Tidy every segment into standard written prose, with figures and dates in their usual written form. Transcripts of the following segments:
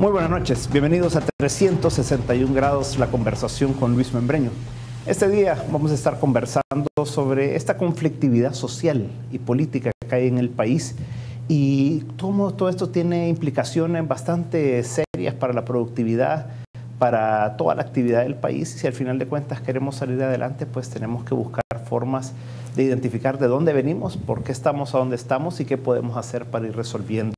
Muy buenas noches, bienvenidos a 361 grados, la conversación con Luis Membreño. Este día vamos a estar conversando sobre esta conflictividad social y política que hay en el país y cómo todo esto tiene implicaciones bastante serias para la productividad, para toda la actividad del país, y si al final de cuentas queremos salir adelante, pues tenemos que buscar formas de identificar de dónde venimos, por qué estamos a donde estamos y qué podemos hacer para ir resolviendo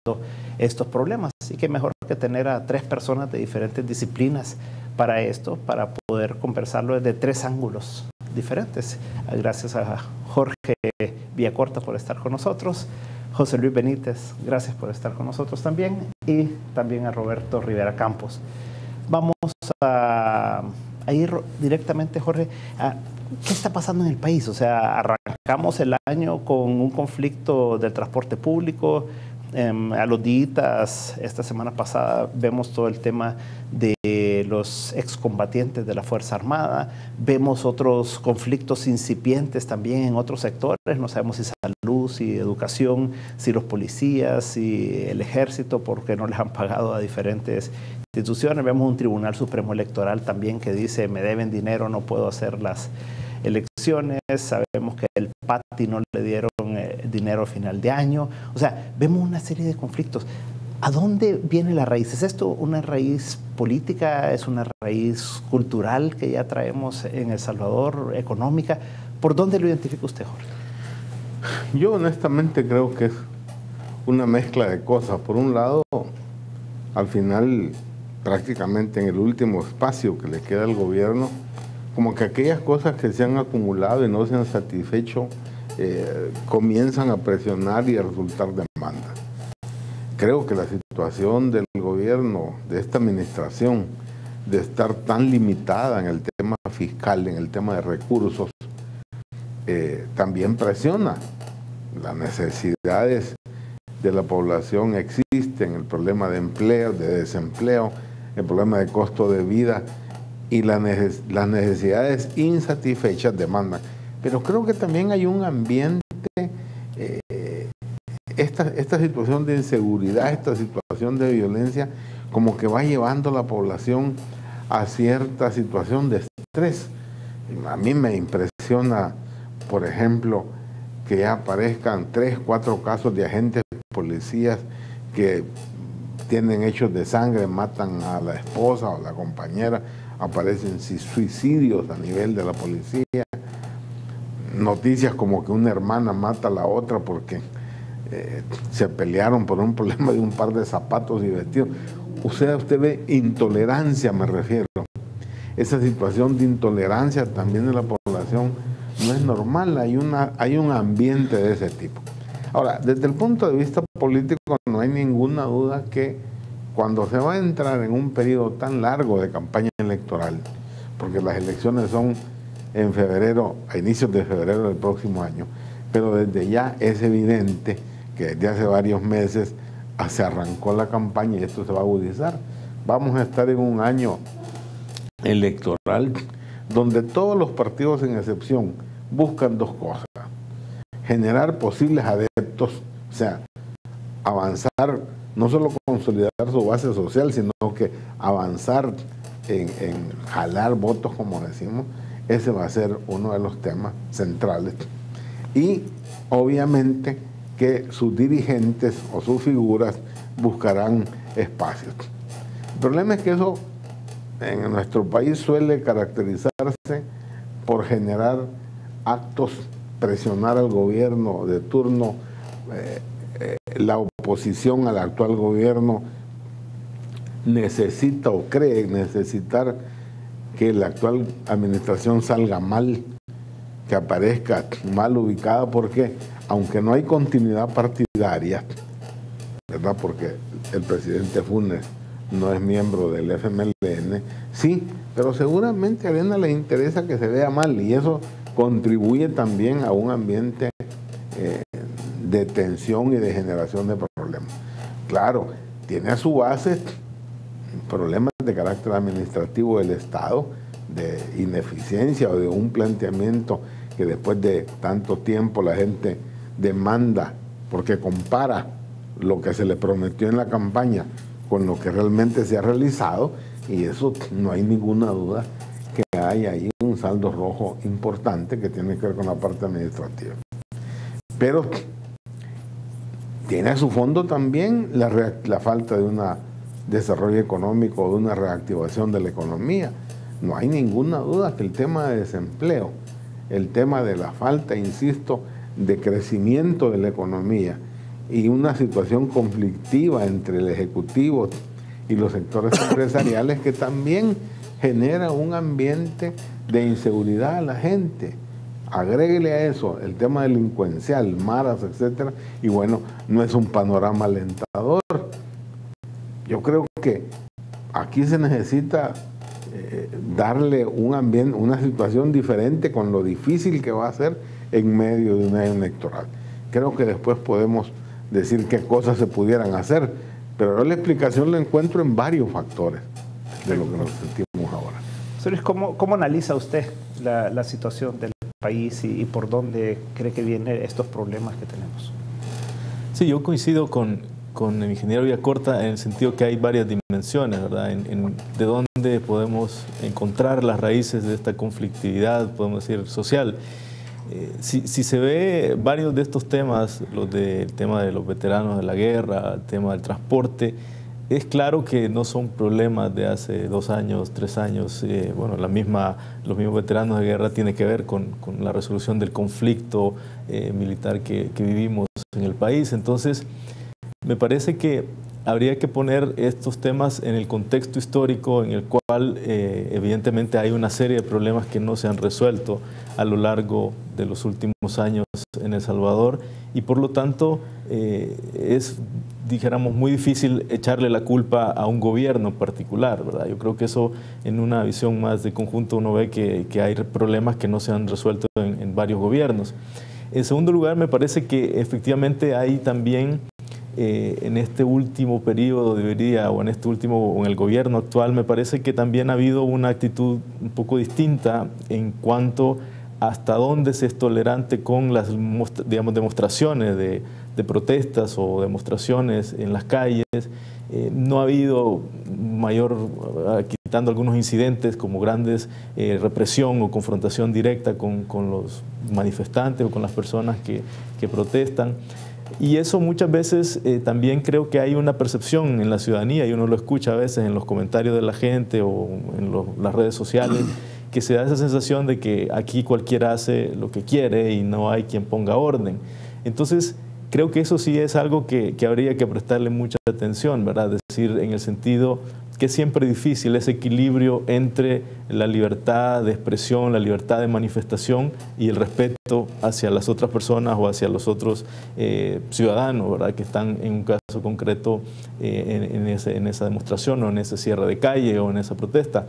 estos problemas. Y qué mejor que tener a tres personas de diferentes disciplinas para esto, para poder conversarlo desde tres ángulos diferentes. Gracias a Jorge Villacorta por estar con nosotros, José Luis Benítez, gracias por estar con nosotros también, y también a Roberto Rivera Campos. Vamos a ir directamente, Jorge, a qué está pasando en el país. O sea, arrancamos el año con un conflicto del transporte público. A los días, esta semana pasada, vemos todo el tema de los excombatientes de la Fuerza Armada. Vemos otros conflictos incipientes también en otros sectores. No sabemos si salud, si educación, si los policías, si el ejército, porque no les han pagado a diferentes instituciones. Vemos un Tribunal Supremo Electoral también que dice: me deben dinero, no puedo hacer las elecciones. Sabemos que el PATI no le dieron dinero a final de año. O sea, vemos una serie de conflictos. ¿A dónde viene la raíz? ¿Es esto una raíz política? ¿Es una raíz cultural que ya traemos en El Salvador, económica? ¿Por dónde lo identifica usted, Jorge? Yo honestamente creo que es una mezcla de cosas. Por un lado, al final, prácticamente en el último espacio que le queda al gobierno, como que aquellas cosas que se han acumulado y no se han satisfecho comienzan a presionar y a resultar demandas. Creo que la situación del gobierno, de esta administración, de estar tan limitada en el tema fiscal, en el tema de recursos, también presiona. Las necesidades de la población existen, el problema de empleo, de desempleo, el problema de costo de vida, y las necesidades insatisfechas demandan. Pero creo que también hay un ambiente, esta situación de inseguridad, esta situación de violencia, como que va llevando a la población a cierta situación de estrés. A mí me impresiona, por ejemplo, que ya aparezcan 3, 4 casos de agentes policías que tienen hechos de sangre, matan a la esposa o la compañera, aparecen suicidios a nivel de la policía, noticias como que una hermana mata a la otra porque se pelearon por un problema de un par de zapatos y vestidos. O sea, usted ve intolerancia, me refiero. Esa situación de intolerancia también de la población no es normal, hay un ambiente de ese tipo. Ahora, desde el punto de vista político, no hay ninguna duda que cuando se va a entrar en un periodo tan largo de campaña electoral, porque las elecciones son en febrero, a inicios de febrero del próximo año, pero desde ya es evidente que desde hace varios meses se arrancó la campaña y esto se va a agudizar. Vamos a estar en un año electoral donde todos los partidos, sin excepción, buscan dos cosas: generar posibles adeptos, o sea, avanzar, no solo consolidar su base social, sino que avanzar en jalar votos, como decimos. Ese va a ser uno de los temas centrales. Y obviamente que sus dirigentes o sus figuras buscarán espacios. El problema es que eso en nuestro país suele caracterizarse por generar actos, presionar al gobierno de turno. La oposición al actual gobierno necesita o cree necesitar que la actual administración salga mal, que aparezca mal ubicada, porque aunque no hay continuidad partidaria, ¿verdad? Porque el presidente Funes no es miembro del FMLN, sí, pero seguramente a Arena le interesa que se vea mal, y eso contribuye también a un ambiente de tensión y de generación de problemas. Claro, tiene a su base problemas de carácter administrativo del Estado, de ineficiencia o de un planteamiento que después de tanto tiempo la gente demanda, porque compara lo que se le prometió en la campaña con lo que realmente se ha realizado, y eso no hay ninguna duda que hay ahí un saldo rojo importante que tiene que ver con la parte administrativa. Pero tiene a su fondo también la falta de un desarrollo económico, de una reactivación de la economía. No hay ninguna duda que el tema de desempleo, el tema de la falta, insisto, de crecimiento de la economía y una situación conflictiva entre el Ejecutivo y los sectores empresariales que también genera un ambiente de inseguridad a la gente. Agréguele a eso el tema delincuencial, maras, etcétera, y bueno, no es un panorama alentador. Yo creo que aquí se necesita darle un ambiente, una situación diferente con lo difícil que va a ser en medio de un año electoral. Creo que después podemos decir qué cosas se pudieran hacer, pero la explicación la encuentro en varios factores de lo que nos sentimos ahora. Luis, ¿cómo analiza usted la situación del país y por dónde cree que vienen estos problemas que tenemos? Sí, yo coincido con el ingeniero Villacorta en el sentido que hay varias dimensiones, ¿verdad? De dónde podemos encontrar las raíces de esta conflictividad, podemos decir, social. Si se ve varios de estos temas, el tema de los veteranos de la guerra, el tema del transporte, es claro que no son problemas de hace 2 años, 3 años. Bueno, los mismos veteranos de guerra tienen que ver con la resolución del conflicto militar que vivimos en el país. Entonces, me parece que habría que poner estos temas en el contexto histórico en el cual evidentemente hay una serie de problemas que no se han resuelto a lo largo de los últimos años en El Salvador, y por lo tanto es, dijéramos, muy difícil echarle la culpa a un gobierno particular, ¿verdad? Yo creo que eso, en una visión más de conjunto, uno ve que hay problemas que no se han resuelto en varios gobiernos. En segundo lugar, me parece que efectivamente hay también en este último periodo, o en el gobierno actual, me parece que también ha habido una actitud un poco distinta en cuanto hasta dónde se es tolerante con las, digamos, demostraciones de protestas o demostraciones en las calles. No ha habido quitando algunos incidentes como grandes represión o confrontación directa con los manifestantes o con las personas que protestan. Y eso muchas veces también creo que hay una percepción en la ciudadanía, y uno lo escucha a veces en los comentarios de la gente o en las redes sociales, que se da esa sensación de que aquí cualquiera hace lo que quiere y no hay quien ponga orden. Entonces, creo que eso sí es algo que habría que prestarle mucha atención, ¿verdad? Es decir, en el sentido que es siempre difícil ese equilibrio entre la libertad de expresión, la libertad de manifestación y el respeto hacia las otras personas o hacia los otros ciudadanos, ¿verdad?, que están en un caso concreto en esa demostración o en ese cierre de calle o en esa protesta.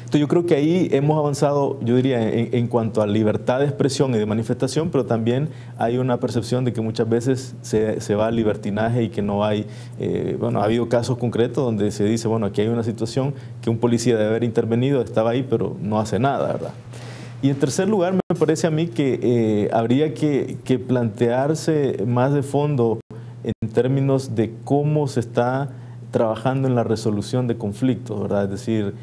Entonces yo creo que ahí hemos avanzado, yo diría, en cuanto a libertad de expresión y de manifestación, pero también hay una percepción de que muchas veces se va al libertinaje y que no hay, bueno, ha habido casos concretos donde se dice, bueno, aquí hay una situación que un policía debe haber intervenido, estaba ahí, pero no hace nada, ¿verdad? Y en tercer lugar, me parece a mí que habría que plantearse más de fondo en términos de cómo se está trabajando en la resolución de conflictos, ¿verdad? Es decir,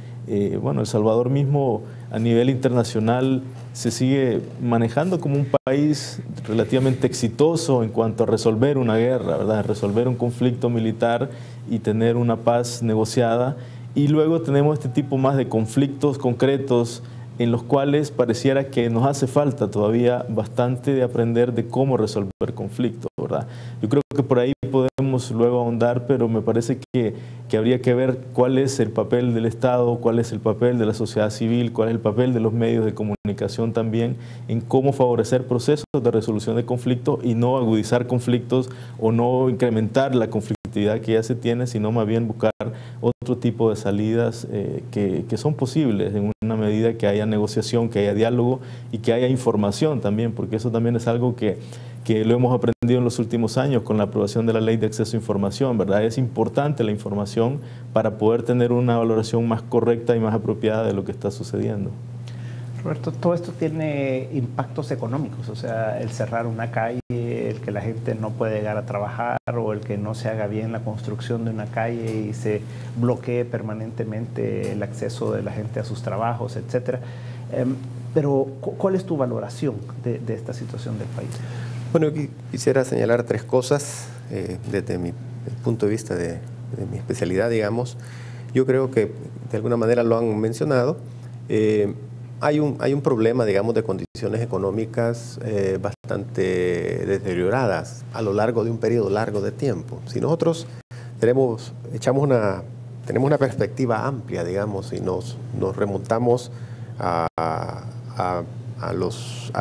bueno, El Salvador mismo a nivel internacional se sigue manejando como un país relativamente exitoso en cuanto a resolver una guerra, ¿verdad? Resolver un conflicto militar y tener una paz negociada. Y luego tenemos este tipo más de conflictos concretos en los cuales pareciera que nos hace falta todavía bastante de aprender de cómo resolver conflictos, ¿verdad? Yo creo que por ahí podemos luego ahondar, pero me parece que habría que ver cuál es el papel del Estado, cuál es el papel de la sociedad civil, cuál es el papel de los medios de comunicación también en cómo favorecer procesos de resolución de conflictos y no agudizar conflictos o no incrementar la conflictividad que ya se tiene, sino más bien buscar otro tipo de salidas que son posibles en una medida que haya negociación, que haya diálogo y que haya información también, porque eso también es algo que lo hemos aprendido en los últimos años con la aprobación de la Ley de Acceso a Información, ¿verdad? Es importante la información para poder tener una valoración más correcta y más apropiada de lo que está sucediendo. Roberto, todo esto tiene impactos económicos, o sea, el cerrar una calle, el que la gente no puede llegar a trabajar o el que no se haga bien la construcción de una calle y se bloquee permanentemente el acceso de la gente a sus trabajos, etcétera. Pero, ¿cuál es tu valoración de esta situación del país? Bueno, quisiera señalar tres cosas desde mi punto de vista de mi especialidad, digamos. Yo creo que de alguna manera lo han mencionado. Hay un problema, digamos, de condiciones económicas bastante deterioradas a lo largo de un periodo largo de tiempo. Si nosotros tenemos una perspectiva amplia, digamos, y nos remontamos a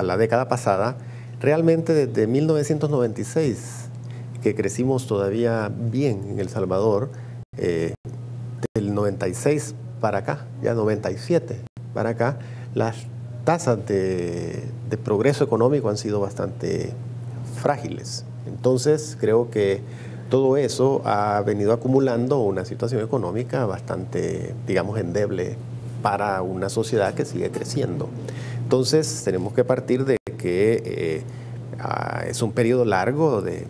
la década pasada, realmente desde 1996, que crecimos todavía bien en El Salvador, del 96 para acá, ya 97 para acá, las tasas de progreso económico han sido bastante frágiles. Entonces, creo que todo eso ha venido acumulando una situación económica bastante, digamos, endeble para una sociedad que sigue creciendo. Entonces, tenemos que partir de que es un periodo largo de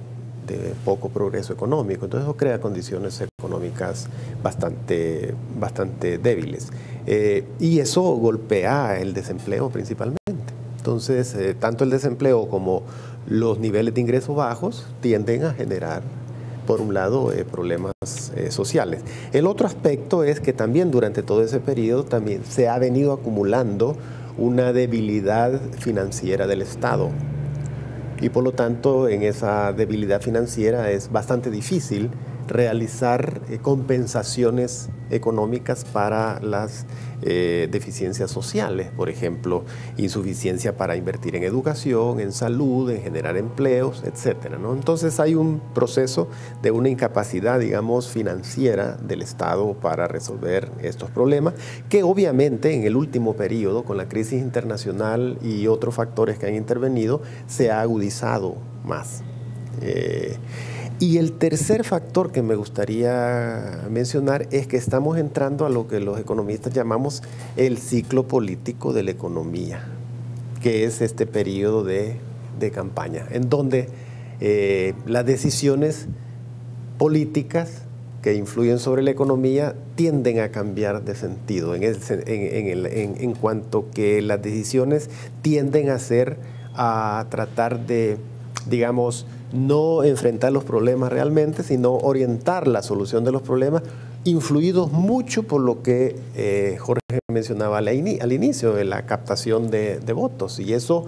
poco progreso económico. Entonces, eso crea condiciones económicas bastante débiles. Y eso golpea el desempleo principalmente. Entonces, tanto el desempleo como los niveles de ingresos bajos tienden a generar, por un lado, problemas sociales. El otro aspecto es que también durante todo ese periodo también se ha venido acumulando una debilidad financiera del Estado. Y por lo tanto, en esa debilidad financiera es bastante difícil realizar compensaciones económicas para las deficiencias sociales, por ejemplo, insuficiencia para invertir en educación, en salud, en generar empleos, etcétera, ¿no? Entonces hay un proceso de una incapacidad, digamos, financiera del Estado para resolver estos problemas, que obviamente en el último periodo, con la crisis internacional y otros factores que han intervenido, se ha agudizado más. Y el tercer factor que me gustaría mencionar es que estamos entrando a lo que los economistas llamamos el ciclo político de la economía, que es este periodo de campaña, en donde las decisiones políticas que influyen sobre la economía tienden a cambiar de sentido, en cuanto que las decisiones tienden a tratar de, digamos, no enfrentar los problemas realmente, sino orientar la solución de los problemas, influidos mucho por lo que Jorge mencionaba al inicio, de la captación de votos. Y eso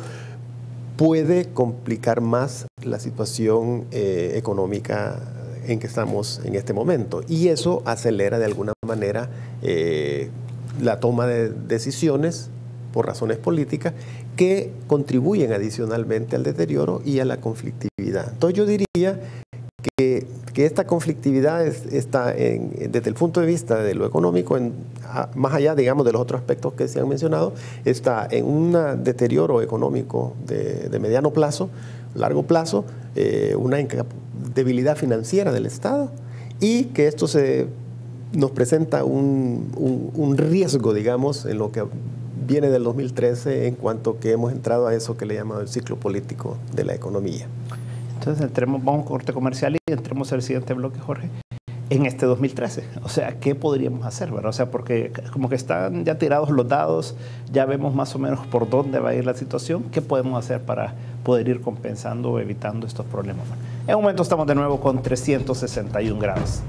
puede complicar más la situación económica en que estamos en este momento. Y eso acelera de alguna manera la toma de decisiones por razones políticas que contribuyen adicionalmente al deterioro y a la conflictividad. Entonces yo diría que esta conflictividad está desde el punto de vista de lo económico, más allá, digamos, de los otros aspectos que se han mencionado, está en un deterioro económico de mediano plazo, largo plazo, una debilidad financiera del Estado, y que esto nos presenta un riesgo, digamos, en lo que viene del 2013, en cuanto que hemos entrado a eso que le llamamos el ciclo político de la economía. Entonces, vamos a un corte comercial y entremos al siguiente bloque, Jorge. En este 2013, o sea, ¿qué podríamos hacer, verdad? O sea, porque como que están ya tirados los dados, ya vemos más o menos por dónde va a ir la situación. ¿Qué podemos hacer para poder ir compensando o evitando estos problemas? En un momento estamos de nuevo con 361 grados.